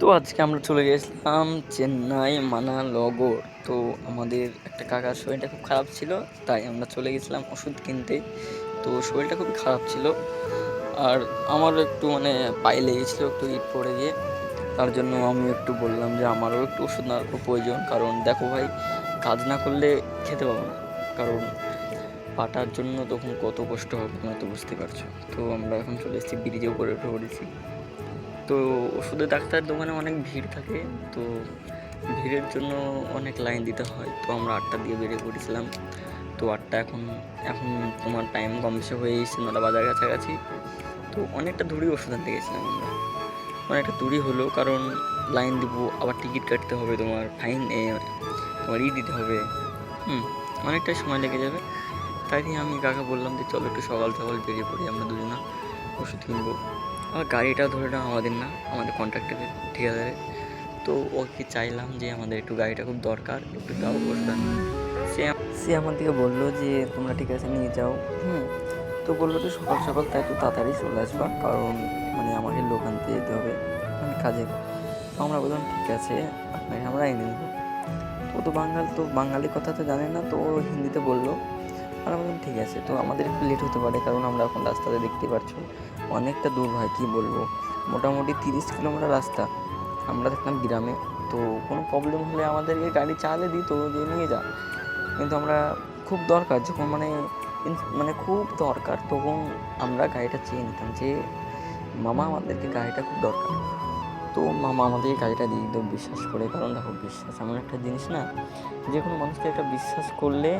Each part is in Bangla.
তো আজকে আমরা চলে গেছিলাম চেন্নাই মানালগড়। তো আমাদের একটা কাকার শরীরটা খুব খারাপ ছিল, তাই আমরা চলে গেছিলাম ওষুধ কিনতে। তো শরীরটা খুবই খারাপ ছিল, আর আমারও একটু পায়ে লেগেছিলো একটু ইট পড়ে গিয়ে। তার জন্য আমি একটু বললাম যে আমারও একটু ওষুধ নেওয়ার খুব প্রয়োজন, কারণ দেখো ভাই, কাজ না করলে খেতে পাবো না। কারণ পাটার জন্য তখন কত কষ্ট হবে তোমরা তো বুঝতে পারছো। তো আমরা এখন চলে এসেছি, ব্রিজের উপরে উঠে পড়েছি। তো ওষুধের ডাক্তারের দোকানে অনেক ভিড় থাকে, তো ভিড়ের জন্য অনেক লাইন দিতে হয়। তো আমরা 8টা দিয়ে বেরিয়ে পড়েছিলাম। তো 8টা এখন এখন তোমার টাইম কম বেশি হয়ে এসেছে, 9টা বাজার কাছাকাছি। তো অনেকটা দূরই ওষুধ আনতে গেছিলাম আমরা, অনেকটা দূরই হলো, কারণ লাইন দিব, আবার টিকিট কাটতে হবে, তোমার ফাইন তোমার দিতে হবে। অনেকটাই সময় লেগে যাবে। তাই দিয়ে আমি কাকা বললাম যে চলো একটু সকাল সকাল বেরিয়ে পড়ি, আমরা দুজনা ওষুধ কিনবো। আর গাড়িটা ধরে নাও আমাদের না, আমাদের কন্ট্রাক্টরের, ঠিকাদারের। তো ওকে চাইলাম যে আমাদের একটু গাড়িটা খুব দরকার, একটু দাও ওষুধ আনো। সে সে আমার দিকে বললো যে তোমরা ঠিক আছে নিয়ে যাও। তো বললো যে সকাল সকাল তাই একটু তাড়াতাড়ি চলে আসবা, কারণ আমাকে লোক আনতে যেতে হবে, কাজের। তো আমরা বললাম ঠিক আছে, আপনাকে আমরা এনে দেবো। তো তো বাঙালি কথা তো জানে না, তো ও হিন্দিতে বললো। আর বললাম ঠিক আছে। তো আমাদের একটু লেট হতে পারে, কারণ আমরা এখন রাস্তাতে দেখতে পাচ্ছ অনেকটা দূর ভাই, কী বলবো, মোটামুটি 30 কিলোমিটার রাস্তা। আমরা থাকলাম গ্রামে, তো কোনো প্রবলেম হলে আমাদেরকে গাড়ি চালে দিত যে নিয়ে যা। কিন্তু আমরা খুব দরকার যখন খুব দরকার, তখন আমরা গাড়িটা চেয়ে নিতাম যে মামা আমাদেরকে গাড়িটা খুব দরকার। তো মামা আমাদেরকে গাড়িটা দিয়ে দিত বিশ্বাস করে। কারণ দেখো, বিশ্বাস এমন একটা জিনিস না, যে কোনো মানুষকে একটা বিশ্বাস করলে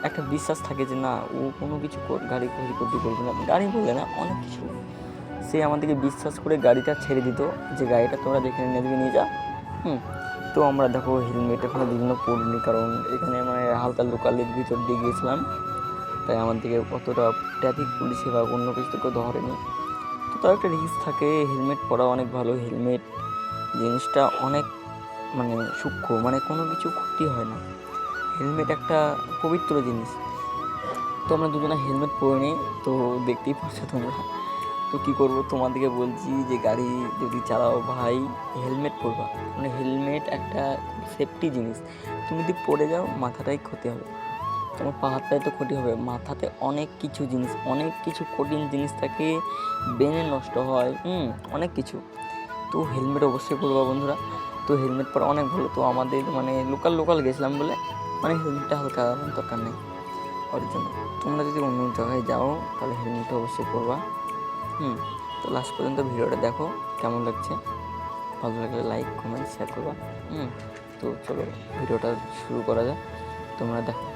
একটা বিশ্বাস থাকে যে না, ও কোনো কিছু গাড়ি ক্ষতি করতে বলবে না, গাড়ি বলবে না, অনেক কিছু। সে আমাদেরকে বিশ্বাস করে গাড়িটা ছেড়ে দিত যে গাড়িটা তোরা যেখানে নিয়ে যা। তো আমরা দেখো হেলমেট এখনো বিভিন্ন পড়িনি, কারণ এখানে হালকা লোকালের ভিতর দিয়ে গিয়েছিলাম, তাই আমার দিকে অতটা ট্রাফিক পুলিশে বা অন্য কিছু তো কেউ ধরেনি। তো তার একটা রিস্ক থাকে, হেলমেট পরা অনেক ভালো। হেলমেট জিনিসটা অনেক সূক্ষ্ম, কোনো কিছু ক্ষতি হয় না। হেলমেট একটা পবিত্র জিনিস। তো আমরা দুজনে হেলমেট পরে নিই, তো দেখতেই পাচ্ছ তোমরা। তো কী করবো, তোমাদেরকে বলছি যে গাড়ি যদি চালাও ভাই, হেলমেট পরবা। হেলমেট একটা সেফটি জিনিস। তুমি যদি পড়ে যাও, মাথাটাই ক্ষতি হবে, তোমার পা হাতটাই তো ক্ষতি হবে। মাথাতে অনেক কিছু জিনিস, অনেক কিছু কঠিন জিনিস থাকে, ব্রেনে নষ্ট হয়, অনেক কিছু। তো হেলমেট অবশ্যই পরবা বন্ধুরা। তো হেলমেট পরা অনেক ভালো। তো আমাদের লোকাল গেছিলাম বলে হেলমেটটা হালকা দরকার নেই ওর জন্য। তোমরা যদি অন্য জায়গায় যাও তাহলে হেলমেটটা অবশ্যই পরবা। তো লাস্ট পর্যন্ত ভিডিওটা দেখো, কেমন লাগছে। ভালো লাগলে লাইক কমেন্ট শেয়ার করবা। তো চলো ভিডিওটা শুরু করা যাক, তোমরা দেখো।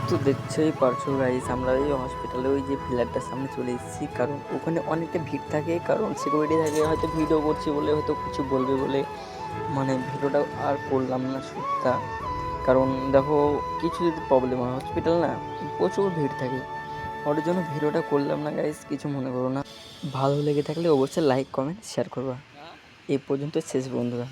তো দেখতেই পারছো গাইস, আমরা এই হসপিটালে ওই যে পিলারটার সামনে চলে এসেছি, কারণ ওখানে অনেকটা ভিড় থাকে, কারণ সিকিউরিটি থাকে, হয়তো ভিডিও করছি বলে, হয়তো কিছু বলবে বলে ভিডিওটা আর করলাম না শ্যুটটা। কারণ দেখো, কিছু যদি প্রবলেম হয়, হসপিটাল না প্রচুর ভিড় থাকে, ওর জন্য ভিডিওটা করলাম না গাইস, কিছু মনে করো না। ভালো লেগে থাকলে অবশ্যই লাইক কমেন্ট শেয়ার করবা। এই পর্যন্ত শেষ বন্ধুরা।